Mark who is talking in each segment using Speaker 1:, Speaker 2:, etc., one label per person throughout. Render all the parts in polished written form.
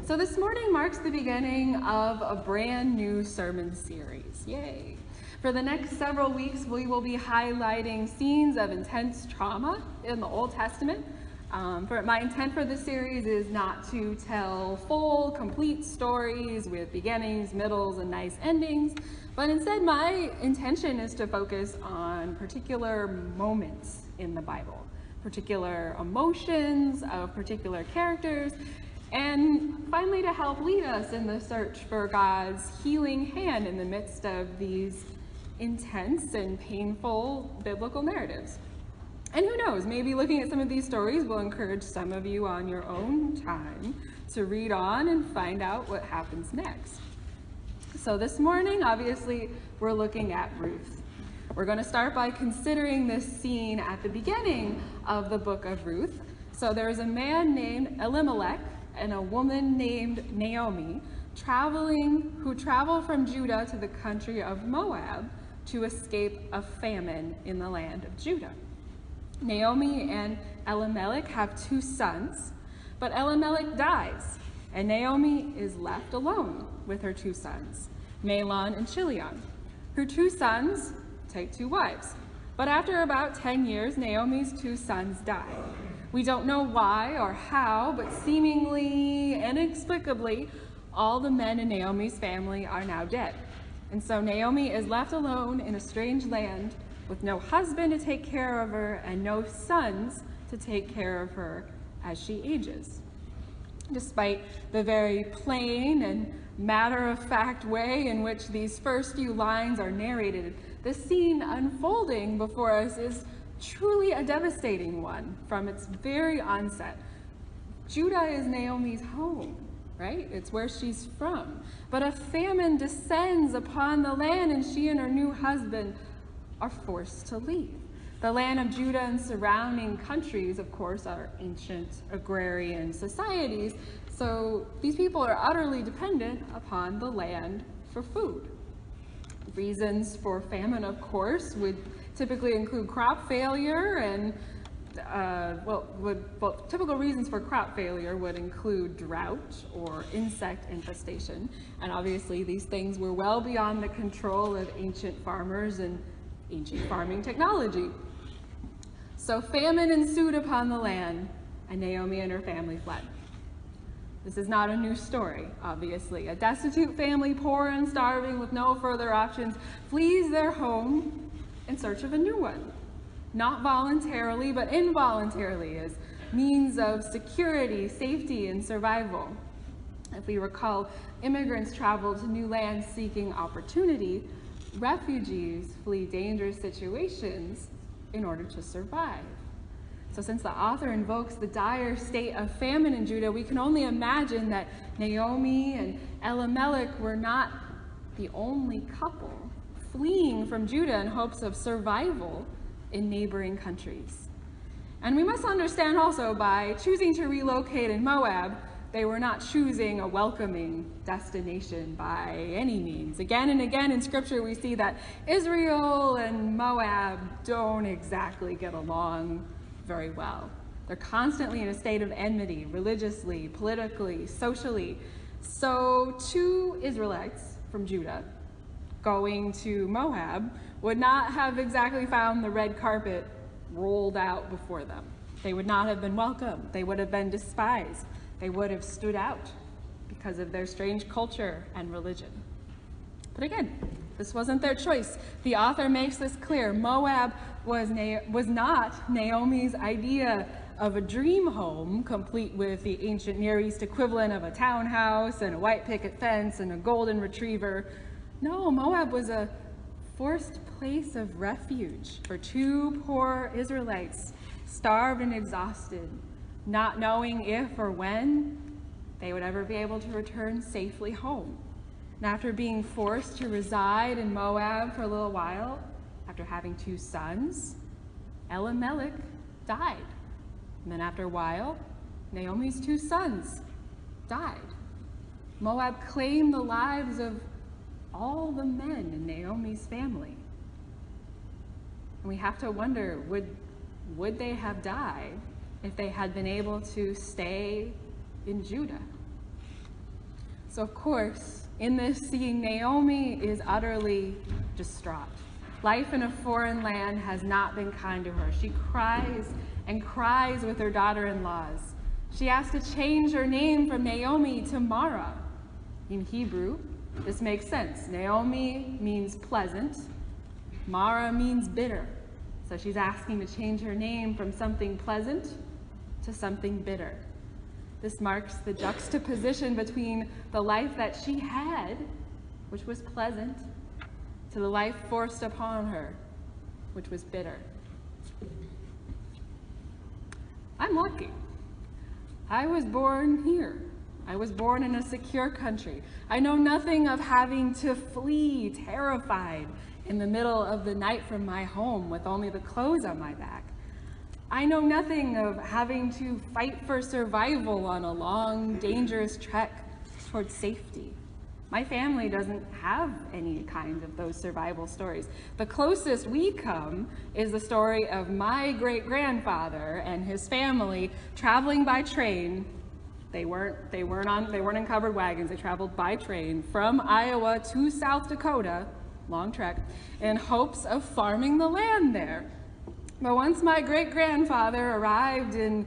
Speaker 1: So this morning marks the beginning of a brand new sermon series. Yay! For the next several weeks, we will be highlighting scenes of intense trauma in the Old Testament. My intent for this series is not to tell full, complete stories with beginnings, middles, and nice endings, but instead my intention is to focus on particular moments in the Bible, particular emotions of particular characters, and finally to help lead us in the search for God's healing hand in the midst of these intense and painful biblical narratives. And who knows, maybe looking at some of these stories will encourage some of you on your own time to read on and find out what happens next. So this morning, obviously, we're looking at Ruth. We're going to start by considering this scene at the beginning of the book of Ruth. So there's a man named Elimelech and a woman named Naomi who travel from Judah to the country of Moab to escape a famine in the land of Judah. Naomi and Elimelech have two sons, but Elimelech dies, and Naomi is left alone with her two sons, Mahlon and Chilion. Her two sons take two wives, but after about 10 years, Naomi's two sons die. We don't know why or how, but seemingly inexplicably, all the men in Naomi's family are now dead. And so Naomi is left alone in a strange land with no husband to take care of her and no sons to take care of her as she ages. Despite the very plain and matter-of-fact way in which these first few lines are narrated, the scene unfolding before us is truly a devastating one from its very onset. Judah is Naomi's home, right? It's where she's from. But a famine descends upon the land, and she and her new husband are forced to leave. The land of Judah and surrounding countries, of course, are ancient agrarian societies, so these people are utterly dependent upon the land for food. Reasons for famine, of course, would typically include crop failure and typical reasons for crop failure would include drought or insect infestation. And obviously these things were well beyond the control of ancient farmers and ancient farming technology. So famine ensued upon the land, and Naomi and her family fled. This is not a new story, obviously. A destitute family, poor and starving with no further options, flees their home in search of a new one. Not voluntarily, but involuntarily, as means of security, safety, and survival. If we recall, immigrants travel to new lands seeking opportunity. Refugees flee dangerous situations in order to survive. So since the author invokes the dire state of famine in Judah, we can only imagine that Naomi and Elimelech were not the only couple fleeing from Judah in hopes of survival in neighboring countries. And we must understand also, by choosing to relocate in Moab, they were not choosing a welcoming destination by any means. Again and again in Scripture we see that Israel and Moab don't exactly get along very well. They're constantly in a state of enmity, religiously, politically, socially. So two Israelites from Judah going to Moab would not have exactly found the red carpet rolled out before them. They would not have been welcomed. They would have been despised. They would have stood out because of their strange culture and religion. But again, this wasn't their choice. The author makes this clear. Moab was not Naomi's idea of a dream home, complete with the ancient Near East equivalent of a townhouse and a white picket fence and a golden retriever. No, Moab was a forced place of refuge for two poor Israelites, starved and exhausted, not knowing if or when they would ever be able to return safely home. And after being forced to reside in Moab for a little while, after having two sons, Elimelech died. And then after a while, Naomi's two sons died. Moab claimed the lives of all the men in Naomi's family. And we have to wonder, would they have died if they had been able to stay in Judah? So of course, in this scene, Naomi is utterly distraught. Life in a foreign land has not been kind to her. She cries and cries with her daughter-in-laws. She asks to change her name from Naomi to Mara. In Hebrew, this makes sense. Naomi means pleasant. Mara means bitter. So she's asking to change her name from something pleasant to something bitter. This marks the juxtaposition between the life that she had, which was pleasant, to the life forced upon her, which was bitter. I'm lucky. I was born here. I was born in a secure country. I know nothing of having to flee terrified in the middle of the night from my home with only the clothes on my back. I know nothing of having to fight for survival on a long, dangerous trek towards safety. My family doesn't have any kind of those survival stories. The closest we come is the story of my great-grandfather and his family traveling by train. They weren't in covered wagons. They traveled by train from Iowa to South Dakota, long trek, in hopes of farming the land there. But once my great-grandfather arrived in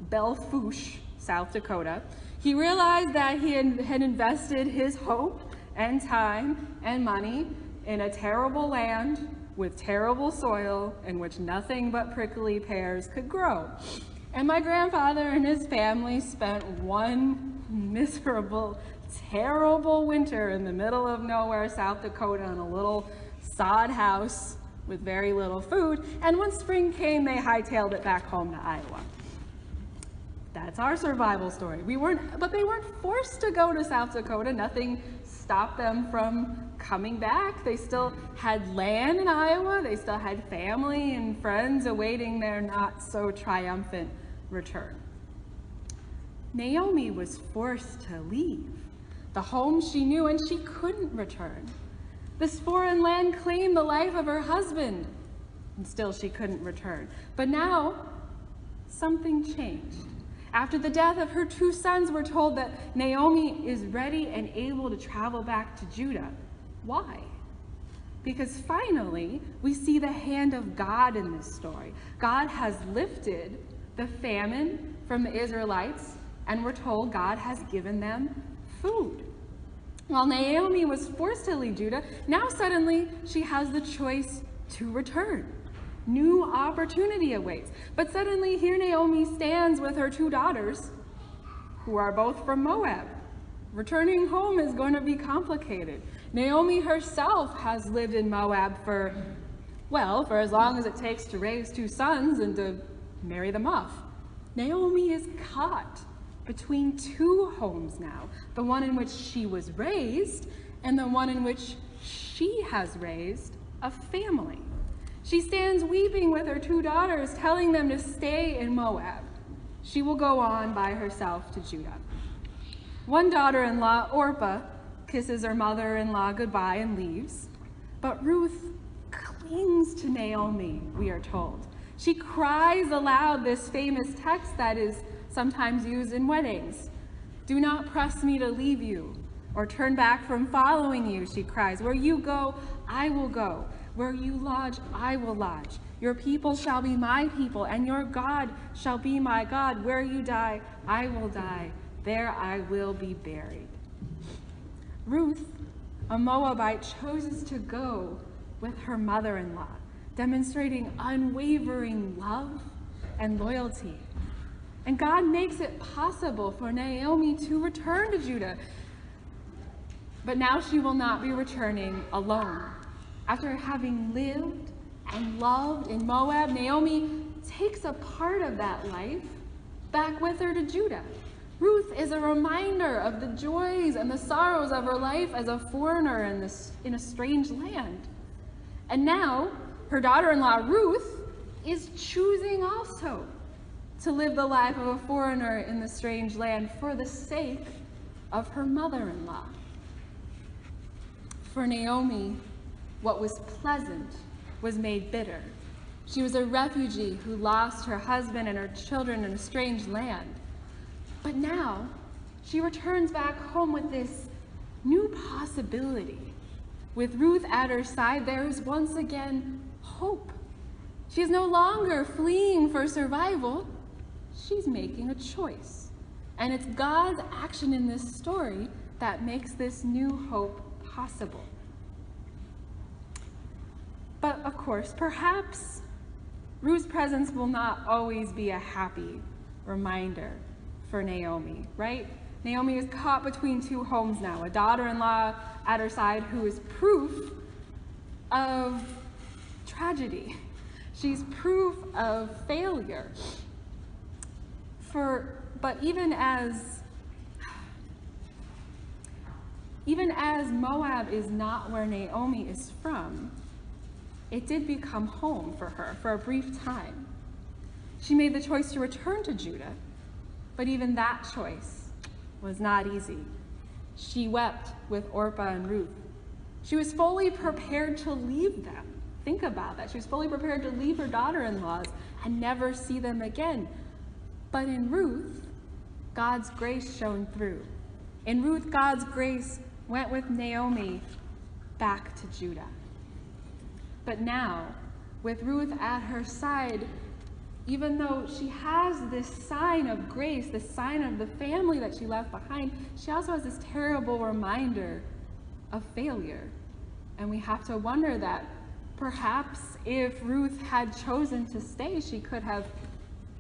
Speaker 1: Belfouche, South Dakota, he realized that he had invested his hope and time and money in a terrible land with terrible soil in which nothing but prickly pears could grow. And my grandfather and his family spent one miserable, terrible winter in the middle of nowhere, South Dakota, in a little sod house with very little food. And when spring came, they hightailed it back home to Iowa. That's our survival story. But they weren't forced to go to South Dakota. Nothing stopped them from coming back. They still had land in Iowa. They still had family and friends awaiting their not so triumphant return. Naomi was forced to leave the home she knew, and she couldn't return. This foreign land claimed the life of her husband, and still she couldn't return. But now, something changed. After the death of her 2 sons, we're told that Naomi is ready and able to travel back to Judah. Why? Because finally, we see the hand of God in this story. God has lifted the famine from the Israelites, and we're told God has given them food. While Naomi was forced to leave Judah, now suddenly she has the choice to return. New opportunity awaits. But suddenly here Naomi stands with her 2 daughters, who are both from Moab. Returning home is going to be complicated. Naomi herself has lived in Moab for as long as it takes to raise 2 sons and to marry them off. Naomi is caught between 2 homes now, the one in which she was raised and the one in which she has raised a family. She stands weeping with her 2 daughters, telling them to stay in Moab. She will go on by herself to Judah. One daughter-in-law, Orpah, kisses her mother-in-law goodbye and leaves, but Ruth clings to Naomi, we are told. She cries aloud this famous text that is sometimes used in weddings. "Do not press me to leave you or turn back from following you," she cries. "Where you go, I will go. Where you lodge, I will lodge. Your people shall be my people, and your God shall be my God. Where you die, I will die. There I will be buried." Ruth, a Moabite, chooses to go with her mother-in-law, demonstrating unwavering love and loyalty. And God makes it possible for Naomi to return to Judah. But now she will not be returning alone. After having lived and loved in Moab, Naomi takes a part of that life back with her to Judah. Ruth is a reminder of the joys and the sorrows of her life as a foreigner in a strange land. And now, her daughter-in-law, Ruth, is choosing also to live the life of a foreigner in the strange land for the sake of her mother-in-law. For Naomi, what was pleasant was made bitter. She was a refugee who lost her husband and her children in a strange land. But now, she returns back home with this new possibility. With Ruth at her side, there is once again hope. She is no longer fleeing for survival. She's making a choice. And it's God's action in this story that makes this new hope possible. But of course, perhaps Ruth's presence will not always be a happy reminder for Naomi, right? Naomi is caught between two homes now, a daughter-in-law at her side who is proof of tragedy. She's proof of failure. But even as Moab is not where Naomi is from, it did become home for her for a brief time. She made the choice to return to Judah, but even that choice was not easy. She wept with Orpah and Ruth. She was fully prepared to leave them. Think about that. She was fully prepared to leave her daughter-in-laws and never see them again. But in Ruth, God's grace shone through. In Ruth, God's grace went with Naomi back to Judah. But now, with Ruth at her side, even though she has this sign of grace, this sign of the family that she left behind, she also has this terrible reminder of failure. And we have to wonder that perhaps if Ruth had chosen to stay, she could have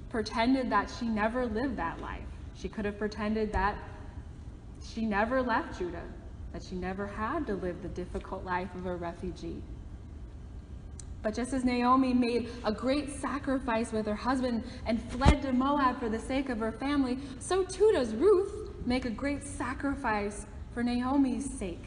Speaker 1: pretended that she never lived that life. She could have pretended that she never left Judah, that she never had to live the difficult life of a refugee. But just as Naomi made a great sacrifice with her husband and fled to Moab for the sake of her family, so too does Ruth make a great sacrifice for Naomi's sake.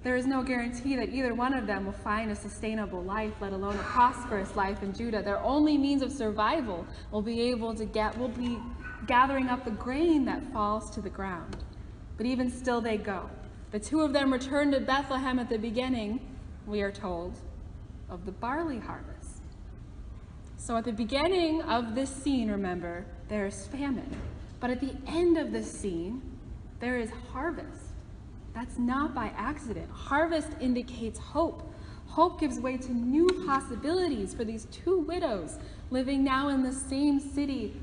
Speaker 1: There is no guarantee that either one of them will find a sustainable life, let alone a prosperous life in Judah. Their only means of survival will be gathering up the grain that falls to the ground. But even still they go. The two of them return to Bethlehem at the beginning, we are told, of the barley harvest. So at the beginning of this scene, remember, there is famine. But at the end of this scene, there is harvest. That's not by accident. Harvest indicates hope. Hope gives way to new possibilities for these two widows living now in the same city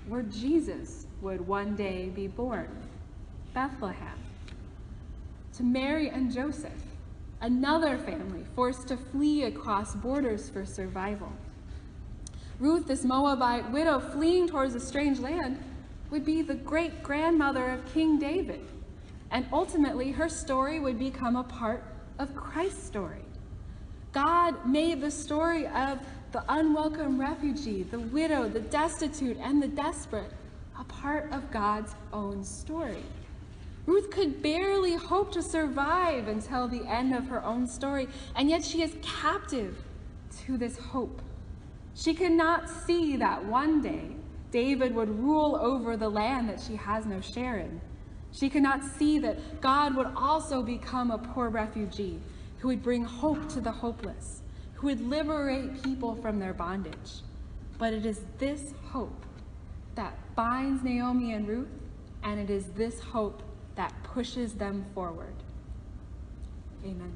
Speaker 1: where Jesus would one day be born, Bethlehem. To Mary and Joseph, another family forced to flee across borders for survival. Ruth, this Moabite widow fleeing towards a strange land, would be the great-grandmother of King David. And ultimately, her story would become a part of Christ's story. God made the story of the unwelcome refugee, the widow, the destitute, and the desperate a part of God's own story. Ruth could barely hope to survive until the end of her own story, and yet she is captive to this hope. She could not see that one day David would rule over the land that she has no share in. She could not see that God would also become a poor refugee who would bring hope to the hopeless, who would liberate people from their bondage. But it is this hope that binds Naomi and Ruth, and it is this hope that pushes them forward. Amen.